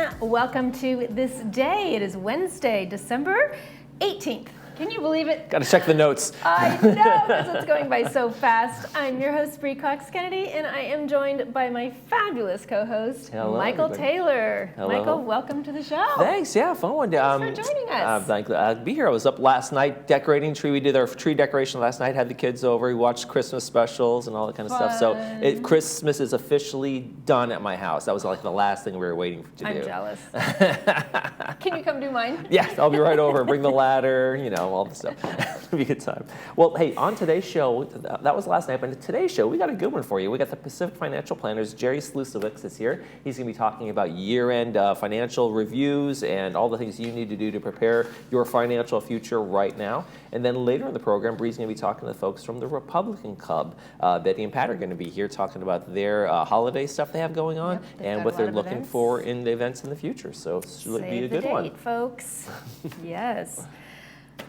everyone. Welcome to This Day. It is Wednesday, December 18th. Can you believe it? Got to check the notes. I know, because it's going by so fast. I'm your host, Bree Cox-Kennedy, and I am joined by my fabulous co-host, Michael Taylor. Hello. Michael, welcome to the show. Thanks, yeah, fun one. Thanks for joining us. Glad to be here. I was up last night decorating tree. We did our tree decoration last night, had the kids over. We watched Christmas specials and all that kind of stuff. So Christmas is officially done at my house. That was like the last thing we were waiting to do. I'm jealous. Can you come do mine? Yeah, I'll be right over. Bring the ladder, you know, all the stuff. It'll be a good time. Well, hey, on today's show, that was last night, but today's show, we got a good one for you. We got the Pacific Financial Planners, Jerry Slusowicz is here. He's going to be talking about year-end financial reviews and all the things you need to do to prepare your financial future right now. And then later in the program, Bree's going to be talking to the folks from the Republican Club. Betty and Pat are going to be here talking about their holiday stuff they have going on and what they're looking for in the events in the future. So it's going to be a good one. Save the date, folks. Yes.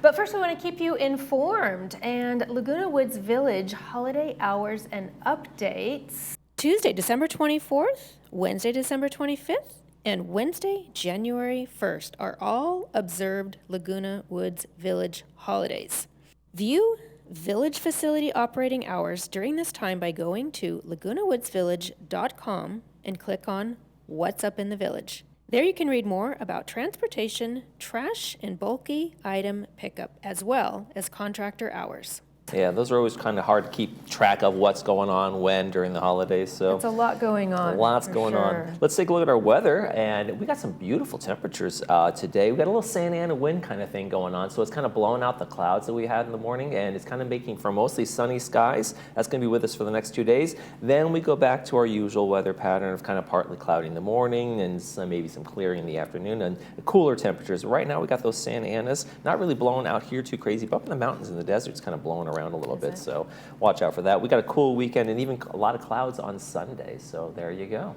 But first, we want to keep you informed, and Laguna Woods Village holiday hours and updates. Tuesday, December 24th, Wednesday, December 25th, and Wednesday, January 1st are all observed Laguna Woods Village holidays. View Village facility operating hours during this time by going to lagunawoodsvillage.com and click on What's Up in the Village. There you can read more about transportation, trash, and bulky item pickup, as well as contractor hours. Yeah, those are always kind of hard to keep track of what's going on when during the holidays. So it's a lot going on. Lots going on. Let's take a look at our weather, and we got some beautiful temperatures today. We got a little Santa Ana wind kind of thing going on, so it's kind of blowing out the clouds that we had in the morning, and it's kind of making for mostly sunny skies. That's going to be with us for the next 2 days. Then we go back to our usual weather pattern of kind of partly cloudy in the morning and maybe some clearing in the afternoon and cooler temperatures. Right now we got those Santa Anas, not really blowing out here too crazy, but up in the mountains and the desert, it's kind of blowing around a little bit, so watch out for that. We got a cool weekend and even a lot of clouds on Sunday, so there you go.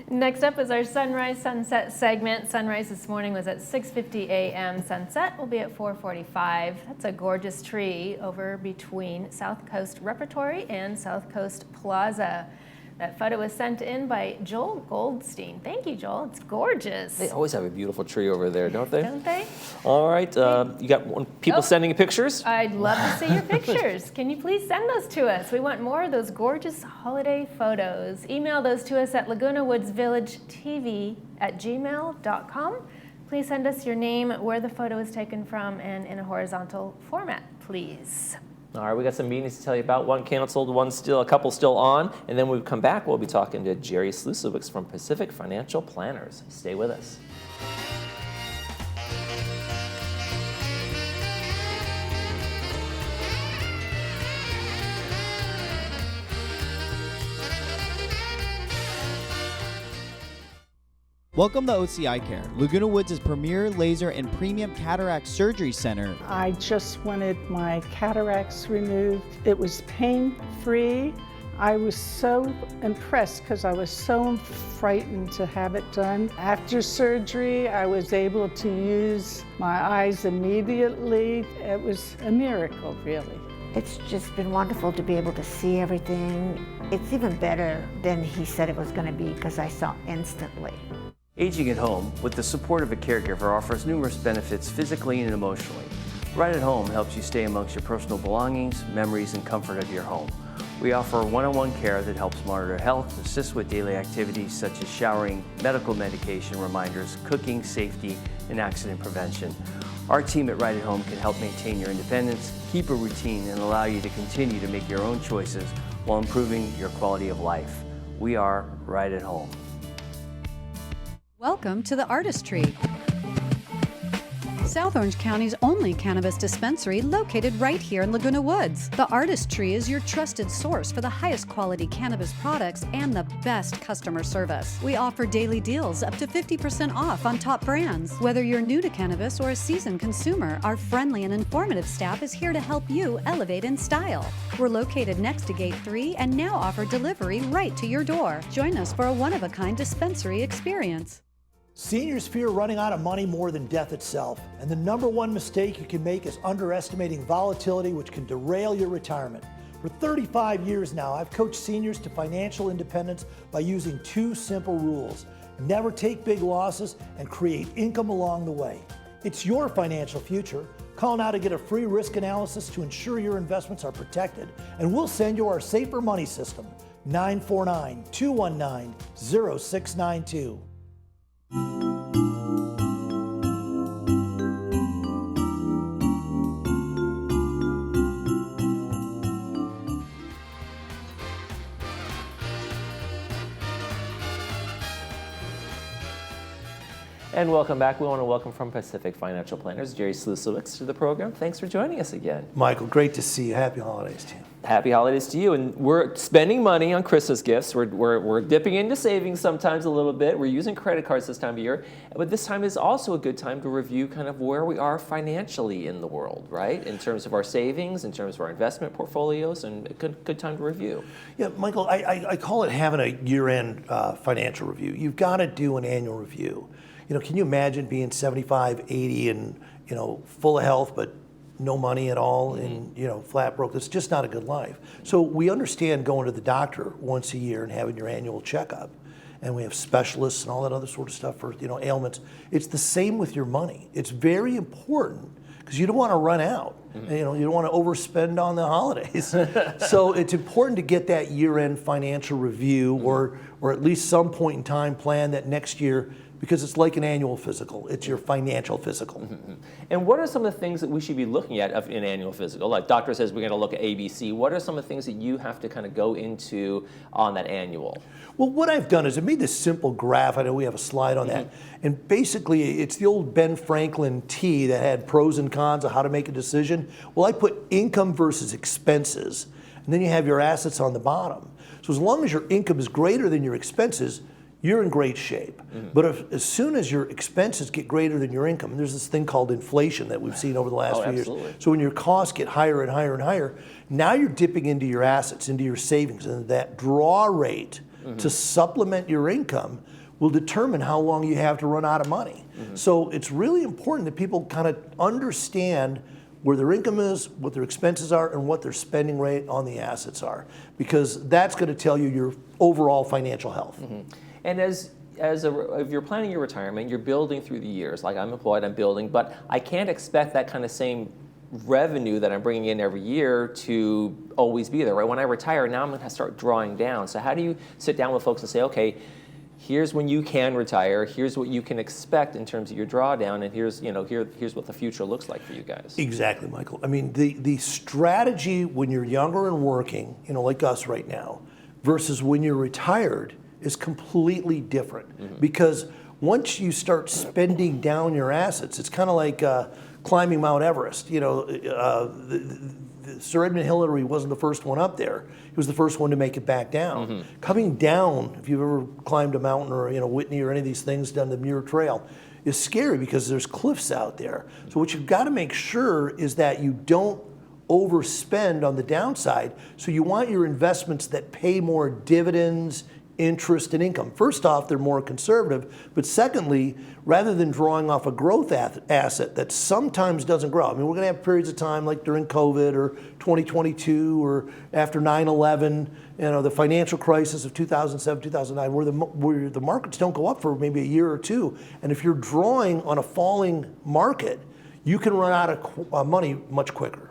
Next up is our sunrise sunset segment. Sunrise this morning was at 6:50 a.m. Sunset will be at 4:45. That's a gorgeous tree over between South Coast Repertory and South Coast Plaza. That photo was sent in by Joel Goldstein. Thank you, Joel. It's gorgeous. They always have a beautiful tree over there, don't they? Don't they? All right. You got people sending pictures? I'd love to see your pictures. Can you please send those to us? We want more of those gorgeous holiday photos. Email those to us at lagunawoodsvillagetv@gmail.com. Please send us your name, where the photo is taken from, and in a horizontal format, please. All right, we got some meetings to tell you about. One canceled, one still, a couple still on. And then when we come back, we'll be talking to Jerry Slusowicz from Pacific Financial Planners. Stay with us. Welcome to OC Eye Care, Laguna Woods' premier laser and premium cataract surgery center. I just wanted my cataracts removed. It was pain-free. I was so impressed because I was so frightened to have it done. After surgery, I was able to use my eyes immediately. It was a miracle, really. It's just been wonderful to be able to see everything. It's even better than he said it was going to be because I saw instantly. Aging at home with the support of a caregiver offers numerous benefits physically and emotionally. Right at Home helps you stay amongst your personal belongings, memories, and comfort of your home. We offer one-on-one care that helps monitor health, assist with daily activities such as showering, medical medication reminders, cooking, safety, and accident prevention. Our team at Right at Home can help maintain your independence, keep a routine, and allow you to continue to make your own choices while improving your quality of life. We are Right at Home. Welcome to the Artistry, South Orange County's only cannabis dispensary located right here in Laguna Woods. The Artistry is your trusted source for the highest quality cannabis products and the best customer service. We offer daily deals up to 50% off on top brands. Whether you're new to cannabis or a seasoned consumer, our friendly and informative staff is here to help you elevate in style. We're located next to Gate 3 and now offer delivery right to your door. Join us for a one-of-a-kind dispensary experience. Seniors fear running out of money more than death itself, and the #1 mistake you can make is underestimating volatility, which can derail your retirement. For 35 years now, I've coached seniors to financial independence by using 2 simple rules. Never take big losses and create income along the way. It's your financial future. Call now to get a free risk analysis to ensure your investments are protected, and we'll send you our Safer Money System, 949-219-0692. And welcome back. We want to welcome from Pacific Financial Planners, Jerry Slusowicz, to the program. Thanks for joining us again. Michael, great to see you. Happy holidays to you. Happy holidays to you. And we're spending money on Christmas gifts. We're dipping into savings sometimes a little bit. We're using credit cards this time of year. But this time is also a good time to review kind of where we are financially in the world, right? In terms of our savings, in terms of our investment portfolios, and a good time to review. Yeah, Michael, I call it having a year-end financial review. You've got to do an annual review. You know, can you imagine being 75, 80 and, you know, full of health, but no money at all and, you know, flat broke? That's just not a good life. So we understand going to the doctor once a year and having your annual checkup. And we have specialists and all that other sort of stuff for, you know, ailments. It's the same with your money. It's very important because you don't want to run out. You know, you don't want to overspend on the holidays. So it's important to get that year-end financial review or at least some point in time plan that next year, because it's like an annual physical. It's your financial physical. And what are some of the things that we should be looking at in an annual physical? Like doctor says we're going to look at ABC. What are some of the things that you have to kind of go into on that annual? Well, what I've done is I made this simple graph. I know we have a slide on that. And basically, it's the old Ben Franklin T that had pros and cons of how to make a decision. Well, I put income versus expenses, and then you have your assets on the bottom. So as long as your income is greater than your expenses, you're in great shape. But as soon as your expenses get greater than your income, and there's this thing called inflation that we've seen over the last few years. So when your costs get higher and higher and higher, now you're dipping into your assets, into your savings, and that draw rate to supplement your income will determine how long you have to run out of money. So it's really important that people kind of understand where their income is, what their expenses are, and what their spending rate on the assets are, because that's going to tell you your overall financial health. And if you're planning your retirement, you're building through the years. Like I'm employed, I'm building, but I can't expect that kind of same revenue that I'm bringing in every year to always be there, right? When I retire, now I'm going to start drawing down. So how do you sit down with folks and say, okay, here's when you can retire, here's what you can expect in terms of your drawdown, and here's what the future looks like for you guys? Exactly, Michael. I mean, the strategy when you're younger and working, you know, like us right now, versus when you're retired is completely different. Because once you start spending down your assets, it's kind of like climbing Mount Everest. You know, Sir Edmund Hillary wasn't the first one up there. He was the first one to make it back down. Coming down, if you've ever climbed a mountain or, you know, Whitney or any of these things, done the Muir Trail, is scary because there's cliffs out there. So what you've got to make sure is that you don't overspend on the downside. So you want your investments that pay more dividends, interest, and income. First off, they're more conservative, but secondly, rather than drawing off a growth asset that sometimes doesn't grow. I mean, we're going to have periods of time like during COVID or 2022 or after 9/11, you know, the financial crisis of 2007, 2009, where the markets don't go up for maybe a year or two. And if you're drawing on a falling market, you can run out of money much quicker.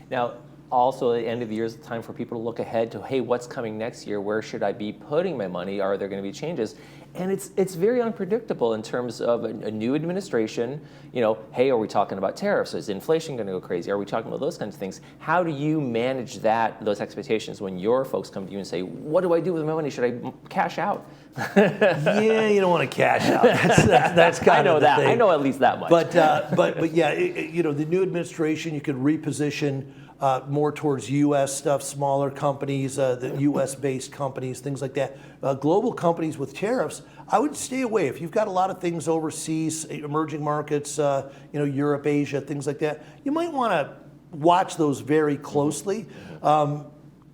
Now, also, at the end of the year is the time for people to look ahead to, hey, what's coming next year? Where should I be putting my money? Are there going to be changes? And it's very unpredictable in terms of a new administration. You know, hey, are we talking about tariffs? Is inflation going to go crazy? Are we talking about those kinds of things? How do you manage those expectations when your folks come to you and say, what do I do with my money? Should I cash out? Yeah, you don't want to cash out. That's kind of the thing. I know at least that much. But yeah, you know, the new administration, you could reposition more towards U.S. stuff, smaller companies, the U.S.-based companies, things like that. Global companies with tariffs, I would stay away. If you've got a lot of things overseas, emerging markets, you know, Europe, Asia, things like that, you might want to watch those very closely.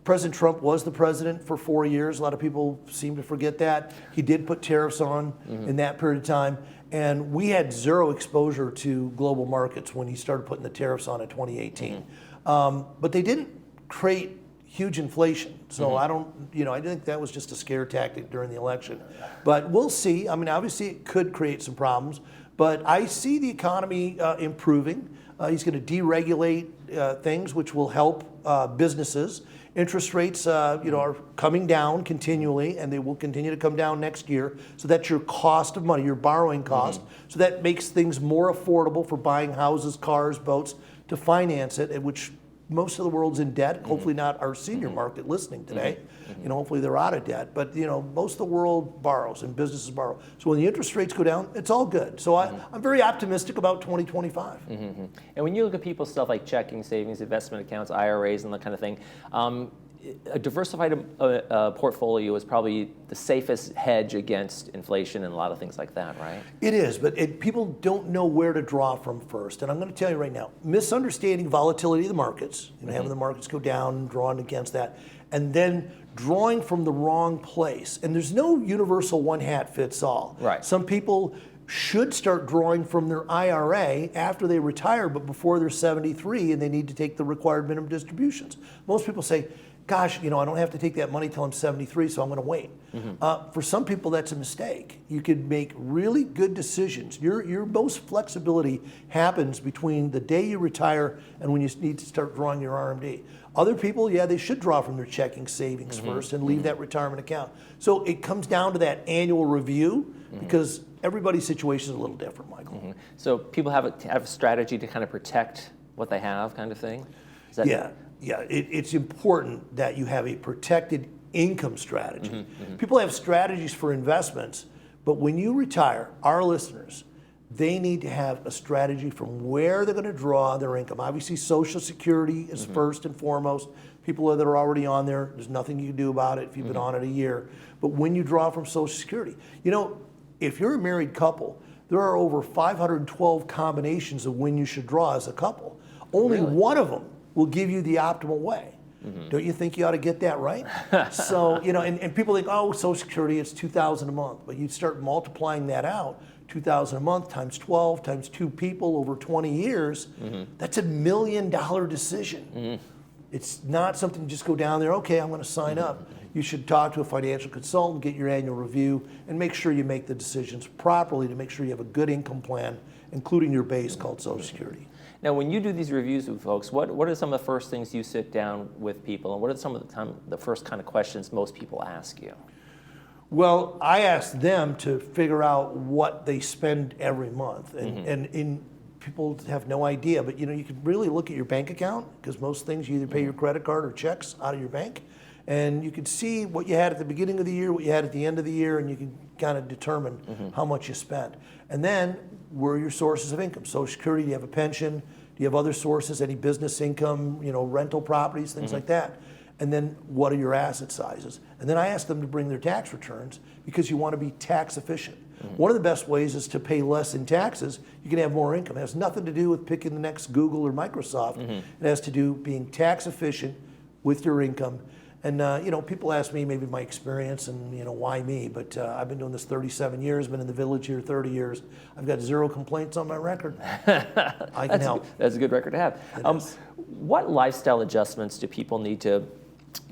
President Trump was the president for 4 years. A lot of people seem to forget that. He did put tariffs on in that period of time. And we had zero exposure to global markets when he started putting the tariffs on in 2018. But they didn't create huge inflation. So I don't, I think that was just a scare tactic during the election. But we'll see. I mean, obviously it could create some problems, but I see the economy improving. He's going to deregulate things, which will help businesses. Interest rates, are coming down continually, and they will continue to come down next year. So that's your cost of money, your borrowing cost. So that makes things more affordable for buying houses, cars, boats, to finance it, which most of the world's in debt. Hopefully not our senior market listening today. Hopefully they're out of debt. But most of the world borrows and businesses borrow. So when the interest rates go down, it's all good. So I'm very optimistic about 2025. And when you look at people's stuff like checking, savings, investment accounts, IRAs, and that kind of thing, a diversified portfolio is probably the safest hedge against inflation and a lot of things like that, right? It is, but people don't know where to draw from first. And I'm going to tell you right now, misunderstanding volatility of the markets, having the markets go down, drawing against that, and then drawing from the wrong place. And there's no universal one hat fits all. Right. Some people should start drawing from their IRA after they retire, but before they're 73 and they need to take the required minimum distributions. Most people say, gosh, I don't have to take that money till I'm 73, so I'm going to wait. For some people, that's a mistake. You could make really good decisions. Your most flexibility happens between the day you retire and when you need to start drawing your RMD. Other people, they should draw from their checking savings first and leave that retirement account. So it comes down to that annual review because everybody's situation is a little different, Michael. So people have a strategy to kind of protect what they have, kind of thing? Is that it's important that you have a protected income strategy. People have strategies for investments, but when you retire, our listeners, they need to have a strategy from where they're going to draw their income. Obviously, Social Security is first and foremost. People that are already on there, there's nothing you can do about it if you've been on it a year. But when you draw from Social Security, if you're a married couple, there are over 512 combinations of when you should draw as a couple. Only one of them will give you the optimal way. Don't you think you ought to get that right? So, and people think, oh, Social Security, it's $2,000 a month. But you start multiplying that out, $2,000 a month times 12 times 2 people over 20 years, that's $1 million decision. It's not something you just go down there, okay, I'm going to sign up. You should talk to a financial consultant, get your annual review, and make sure you make the decisions properly to make sure you have a good income plan, including your base called Social Security. Now, when you do these reviews with folks, what are some of the first things you sit down with people, and what are some of the first kind of questions most people ask you? Well, I ask them to figure out what they spend every month, and people have no idea. But you can really look at your bank account because most things you either pay your credit card or checks out of your bank, and you can see what you had at the beginning of the year, what you had at the end of the year, and you can kind of determine how much you spent. And then, where are your sources of income? Social Security, do you have a pension? Do you have other sources, any business income, rental properties, things like that? And then what are your asset sizes? And then I ask them to bring their tax returns because you want to be tax efficient. One of the best ways is to pay less in taxes. You can have more income. It has nothing to do with picking the next Google or Microsoft. It has to do being tax efficient with your income. And people ask me maybe my experience and why me, but I've been doing this 37 years, been in the village here 30 years. I've got 0 complaints on my record. I can help. That's a good record to have. What lifestyle adjustments do people need to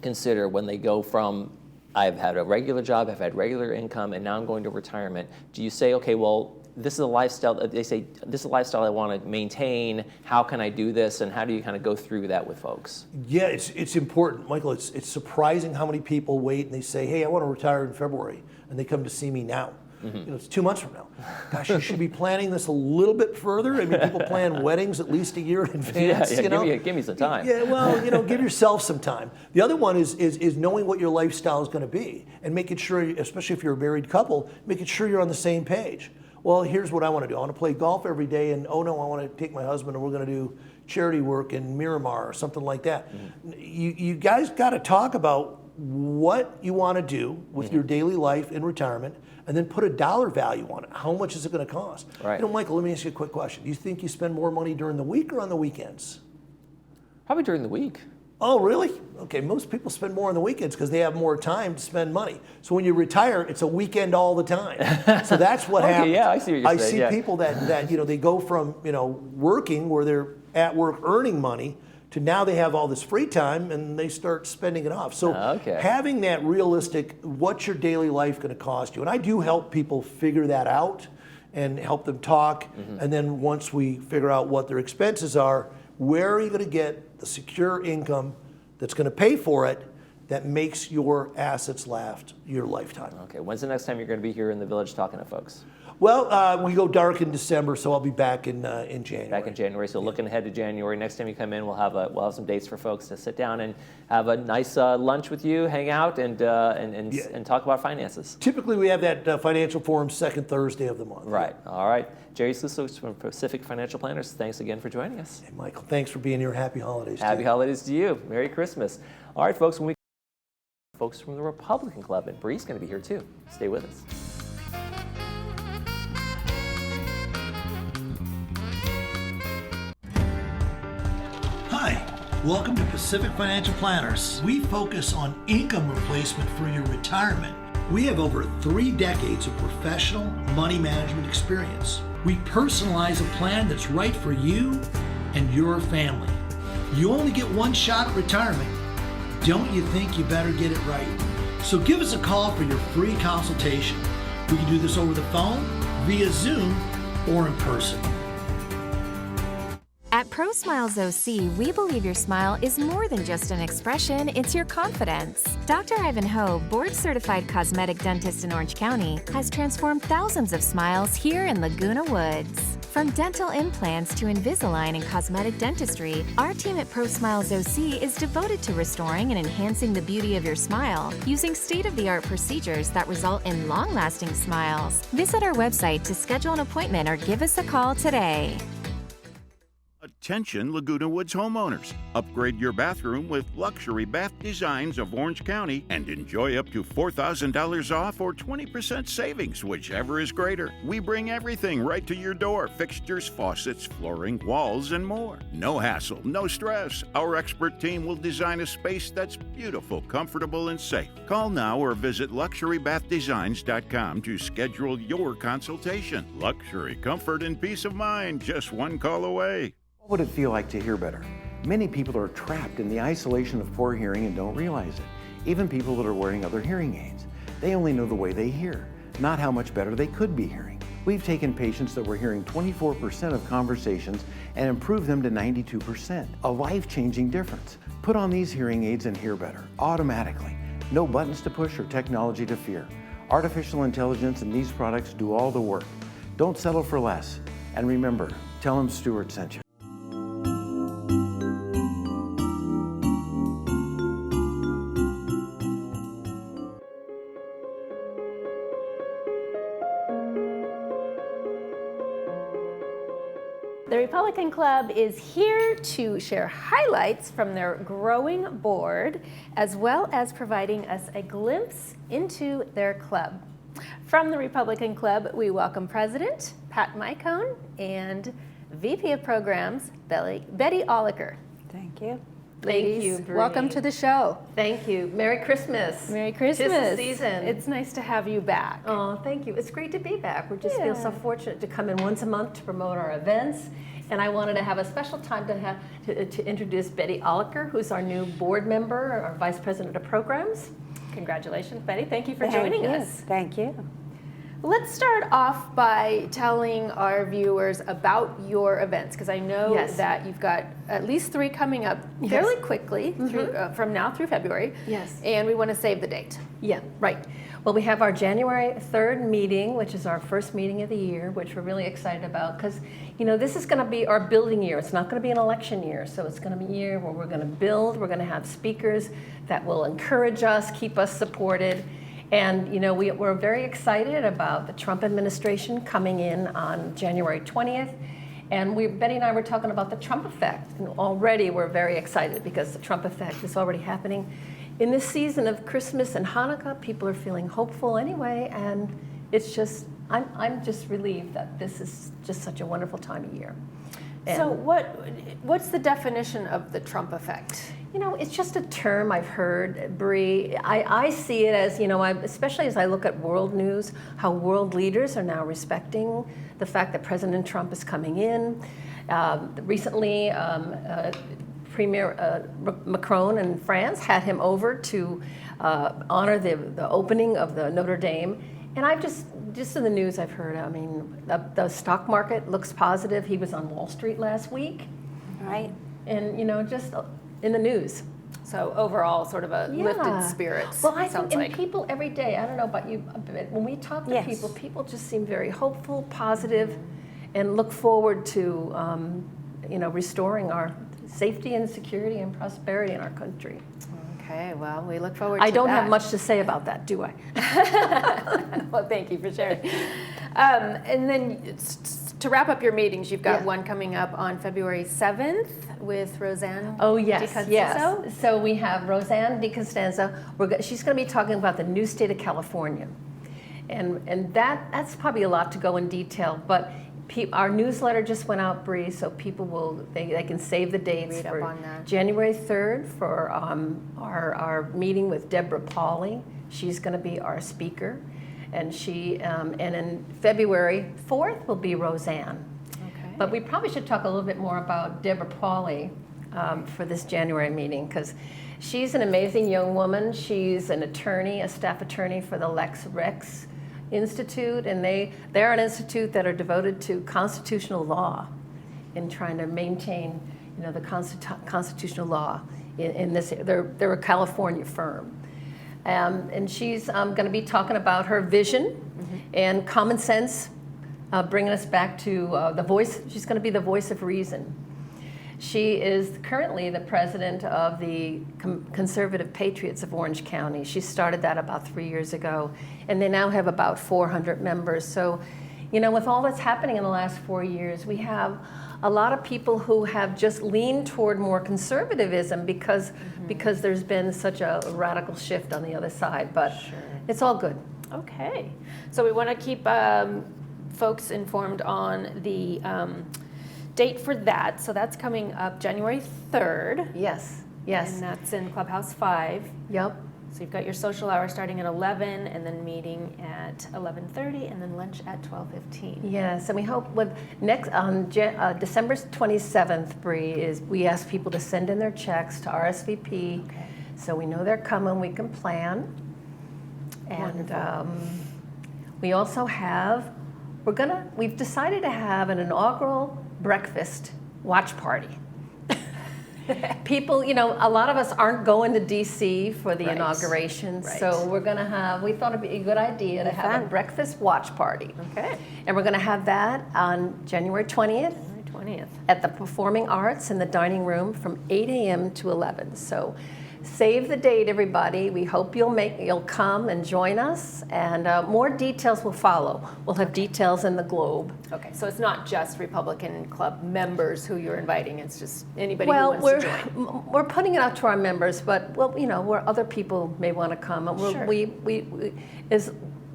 consider when they go from, I've had a regular job, I've had regular income, and now I'm going to retirement? Do you say, okay, well, this is a lifestyle, they say, this is a lifestyle I want to maintain, how can I do this, and how do you kind of go through that with folks? Yeah, it's important, Michael. It's surprising how many people wait and they say, hey, I want to retire in February, and they come to see me now. It's 2 months from now. Gosh, you should be planning this a little bit further. I mean, people plan weddings at least a year in advance. Give me some time. Yeah, well, give yourself some time. The other one is knowing what your lifestyle is going to be and making sure, especially if you're a married couple, making sure you're on the same page. Well, here's what I want to do. I want to play golf every day, and oh no, I want to take my husband and we're going to do charity work in Miramar or something like that. You guys got to talk about what you want to do with your daily life in retirement, and then put a dollar value on it. How much is it going to cost? Right. Michael, let me ask you a quick question. Do you think you spend more money during the week or on the weekends? Probably during the week. Oh, really? Okay, most people spend more on the weekends because they have more time to spend money. So when you retire, it's a weekend all the time. So that's what happens. Yeah, I see what you're saying. I see people that they go from working where they're at work earning money to now they have all this free time and they start spending it off. So having that realistic, what's your daily life going to cost you? And I do help people figure that out and help them talk. And then once we figure out what their expenses are, where are you going to get the secure income that's going to pay for it that makes your assets last your lifetime? Okay, when's the next time you're going to be here in the village talking to folks? Well, we go dark in December, so I'll be back in January. Back in January, so looking ahead to January. Next time you come in, we'll have some dates for folks to sit down and have a nice lunch with you, hang out, and talk about finances. Typically, we have that financial forum second Thursday of the month. Right. All right. Jerry Sussos from Pacific Financial Planners. Thanks again for joining us. Hey, Michael, thanks for being here. Happy holidays. Happy holidays to you. Merry Christmas. All right, folks. When we folks from the Republican Club, and Bree's going to be here too. Stay with us. Hi, welcome to Pacific Financial Planners. We focus on income replacement for your retirement. We have over 3 decades of professional money management experience. We personalize a plan that's right for you and your family. You only get one shot at retirement. Don't you think you better get it right? So give us a call for your free consultation. We can do this over the phone, via Zoom, or in person. At Pro Smiles OC, we believe your smile is more than just an expression, it's your confidence. Dr. Ivan Ho, board-certified cosmetic dentist in Orange County, has transformed thousands of smiles here in Laguna Woods. From dental implants to Invisalign and cosmetic dentistry, our team at Pro Smiles OC is devoted to restoring and enhancing the beauty of your smile using state-of-the-art procedures that result in long-lasting smiles. Visit our website to schedule an appointment or give us a call today. Attention Laguna Woods homeowners. Upgrade your bathroom with luxury bath designs of Orange County and enjoy up to $4,000 off or 20% savings, whichever is greater. We bring everything right to your door: fixtures, faucets, flooring, walls, and more. No hassle, no stress. Our expert team will design a space that's beautiful, comfortable, and safe. Call now or visit luxurybathdesigns.com to schedule your consultation. Luxury, comfort, and peace of mind, just one call away. What would it feel like to hear better? Many people are trapped in the isolation of poor hearing and don't realize it. Even people that are wearing other hearing aids. They only know the way they hear, not how much better they could be hearing. We've taken patients that were hearing 24% of conversations and improved them to 92%. A life-changing difference. Put on these hearing aids and hear better, automatically. No buttons to push or technology to fear. Artificial intelligence and these products do all the work. Don't settle for less. And remember, tell them Stuart sent you. The Republican Club is here to share highlights from their growing board, as well as providing us a glimpse into their club. From the Republican Club, we welcome President Pat Mycone and VP of Programs, Betty Oliker. Thank you. Ladies, Thank you, Bree. welcome to the show. Thank you. Merry Christmas. Merry Christmas. 'Tis the season. It's nice to have you back. Oh, thank you. It's great to be back. We just feel so fortunate to come in once a month to promote our events. And I wanted to have a special time to introduce Betty Oliker, who's our new board member, our Vice President of Programs. Congratulations, Betty. Thank you for joining us. Thank you. Let's start off by telling our viewers about your events, because I know that you've got at least 3 coming up fairly quickly from now through February. Yes. And we want to save the date. Yeah, right. Well, we have our January 3rd meeting, which is our first meeting of the year, which we're really excited about because, you know, this is going to be our building year. It's not going to be an election year. So it's going to be a year where we're going to build. We're going to have speakers that will encourage us, keep us supported. And, you know, we're very excited about the Trump administration coming in on January 20th. And Betty and I were talking about the Trump effect. And already we're very excited because the Trump effect is already happening. In this season of Christmas and Hanukkah, people are feeling hopeful anyway. And it's just, I'm just relieved that this is just such a wonderful time of year. And so what's the definition of the Trump effect? You know, it's just a term I've heard, Bree. I see it as, you know, especially as I look at world news, how world leaders are now respecting the fact that President Trump is coming in. Recently, Premier Macron in France had him over to honor the opening of the Notre Dame. And I've just in the news I've heard, I mean, the stock market looks positive. He was on Wall Street last week. Right. And, you know, just in the news. So overall, sort of a lifted spirits. Well, I sounds think like. people every day, I don't know about you, but when we talk to people just seem very hopeful, positive, and look forward to, you know, restoring our safety and security and prosperity in our country. Okay, well, we look forward to I don't that. have much to say about that, do I? Well, thank you for sharing. And then to wrap up your meetings, you've got one coming up on February 7th with Roseanne. Oh, yes, DiCostanzo. yes. So we have Roseanne DiCostanzo. She's going to be talking about the new state of California. And that's probably a lot to go in detail, but our newsletter just went out, Bree, so people they can save the dates Read for up on that. January 3rd for our meeting with Deborah Pauly. She's going to be our speaker. And and in February 4th will be Roseanne. Okay. But we probably should talk a little bit more about Deborah Pauly for this January meeting, because she's an amazing young woman. She's an attorney, a staff attorney for the Lex Rex Institute, and they're an institute that are devoted to constitutional law and trying to maintain, you know, the constitutional law in this. They're a California firm. And she's going to be talking about her vision and common sense, bringing us back to the voice. She's going to be the voice of reason. She is currently the president of the Conservative Patriots of Orange County. She started that about 3 years ago, and they now have about 400 members. So, you know, with all that's happening in the last 4 years, we have a lot of people who have just leaned toward more conservatism because there's been such a radical shift on the other side. But it's all good. Okay. So we want to keep folks informed on the date for that. So that's coming up January 3rd. Yes, yes. And that's in Clubhouse 5. Yep. So you've got your social hour starting at 11, and then meeting at 11:30, and then lunch at 12:15. Yes, and we hope next on December 27th, Bree, we ask people to send in their checks to RSVP, so we know they're coming. We can plan, and we also have we've decided to have an inaugural breakfast watch party. People, you know, a lot of us aren't going to DC for the inauguration, so we thought it'd be a good idea to have a breakfast watch party. Okay. And we're going to have that on January 20th. At the Performing Arts in the dining room from 8 a.m. to 11. So save the date, everybody. We hope you'll come and join us, and more details will follow. We'll have details in the Globe. Okay, so it's not just Republican Club members who you're inviting, it's just anybody who wants to join. We're putting it out to our members, but you know, where other people may want to come.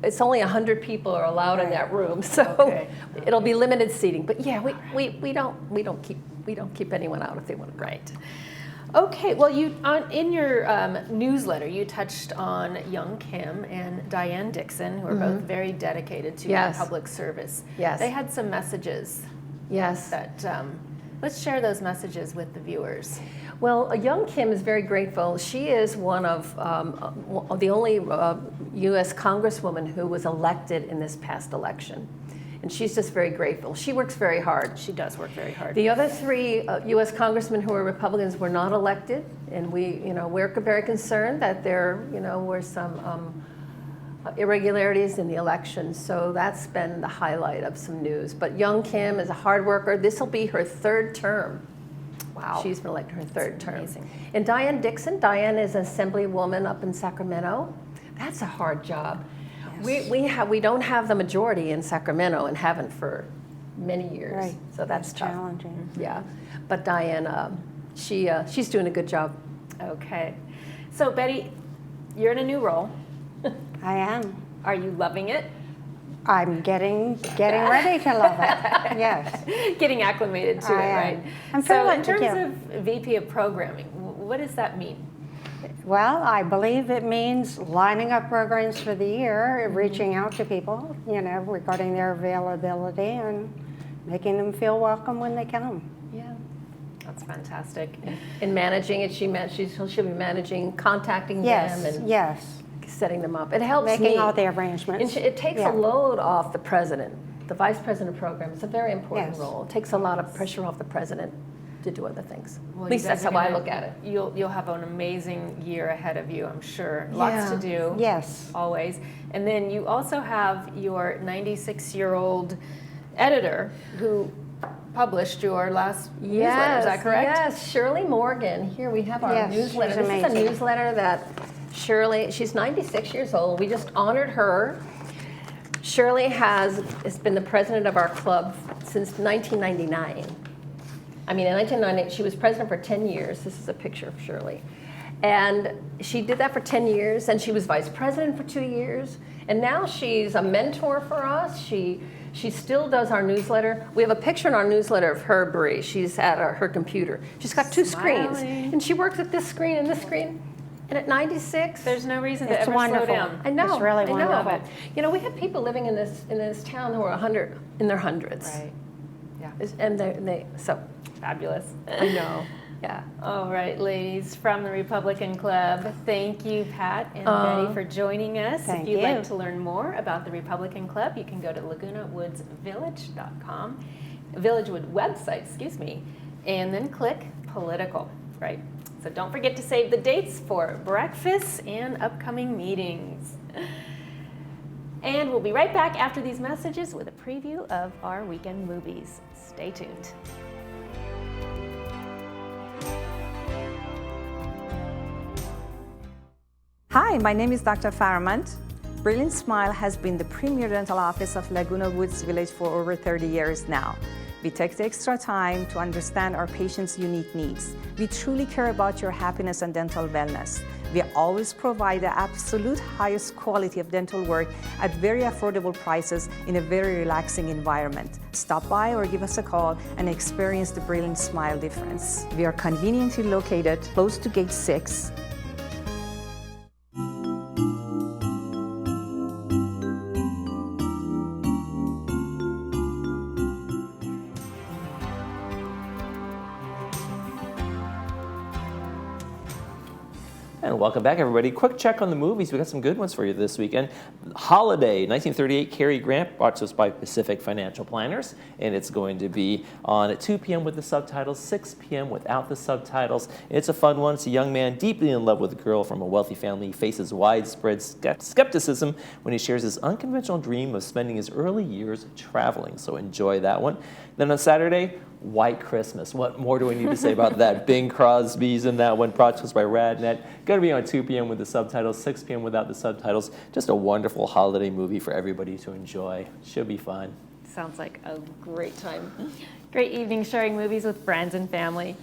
It's only 100 people are allowed in that room, so it'll be limited seating. But yeah, we don't keep anyone out if they want to go. Right. Okay, well, in your newsletter, you touched on young Kim and Diane Dixon, who are both very dedicated to public service. Yes. They had some messages. Yes. That let's share those messages with the viewers. Well, young Kim is very grateful. She is one of the only U.S. Congresswoman who was elected in this past election. And she's just very grateful. She works very hard. She does work very hard. The other three U.S. congressmen who are Republicans were not elected, and we're very concerned that there, were some irregularities in the election. So that's been the highlight of some news. But young Kim is a hard worker. This will be her third term. Wow. She's been elected her third term. Amazing. And Diane Dixon. Diane is an assemblywoman up in Sacramento. That's a hard job. We don't have the majority in Sacramento and haven't for many years. Right. So that's tough. Challenging. Yeah, but Diane, she's doing a good job. Okay, so Betty, you're in a new role. I am. Are you loving it? I'm getting ready to love it. Yes. Getting acclimated to it, right? I'm so in thrilled. terms of VP of programming, what does that mean? Well, I believe it means lining up programs for the year, reaching out to people, regarding their availability and making them feel welcome when they come. Yeah. That's fantastic. In managing it, she'll be managing, contacting Yes, them and yes. setting them up. It helps Making me. all the arrangements. It takes Yeah. a load off the president. The vice president of programs is a very important Yes. role. It takes a lot of pressure off the president to do other things. Well, At least you guys that's are how I gonna- look at it. You'll have an amazing year ahead of you, I'm sure. Lots to do. Yes. Always. And then you also have your 96-year-old editor who published your last newsletter. Is that correct? Yes, Shirley Morgan. Here we have our Yes, newsletter. she's This is a amazing. newsletter that Shirley, she's 96 years old. We just honored her. Shirley has been the president of our club since 1999. I mean, in 1998, she was president for 10 years. This is a picture of Shirley. And she did that for 10 years, and she was vice president for 2 years. And now she's a mentor for us. She still does our newsletter. We have a picture in our newsletter of her, Bree. She's at her computer. She's got two screens, Smiling. and she works at this screen and this screen. And at 96, There's no reason to It's ever wonderful. slow down. I know. It's really I know. wonderful. You know, we have people living in this town who are 100 in their hundreds. Right. Yeah. And they so Fabulous. I know. Yeah. All right, ladies from the Republican Club, thank you, Pat and Betty, for joining us. Thank if you'd you. like to learn more about the Republican Club, you can go to lagunawoodsvillage.com, Villagewood website, excuse me, and then click political, right? So don't forget to save the dates for breakfasts and upcoming meetings. And we'll be right back after these messages with a preview of our weekend movies. Stay tuned. Hi, my name is Dr. Faramant. Brilliant Smile has been the premier dental office of Laguna Woods Village for over 30 years now. We take the extra time to understand our patients' unique needs. We truly care about your happiness and dental wellness. We always provide the absolute highest quality of dental work at very affordable prices in a very relaxing environment. Stop by or give us a call and experience the Brilliant Smile difference. We are conveniently located close to Gate 6. And welcome back, everybody. Quick check on the movies. We got some good ones for you this weekend. Holiday, 1938, Cary Grant, brought to us by Pacific Financial Planners, and it's going to be on at 2 p.m. with the subtitles, 6 p.m. without the subtitles. It's a fun one. It's a young man deeply in love with a girl from a wealthy family. He faces widespread skepticism when he shares his unconventional dream of spending his early years traveling. So enjoy that one. Then on Saturday, White Christmas. What more do we need to say about that? Bing Crosby's in that one, brought to us by RadNet. Going to be on 2 p.m. with the subtitles, 6 p.m. without the subtitles. Just a wonderful holiday movie for everybody to enjoy. Should be fun. Sounds like a great time. Great evening sharing movies with friends and family.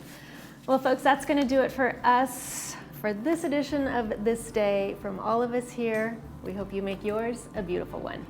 Well, folks, that's going to do it for us for this edition of This Day. From all of us here, we hope you make yours a beautiful one.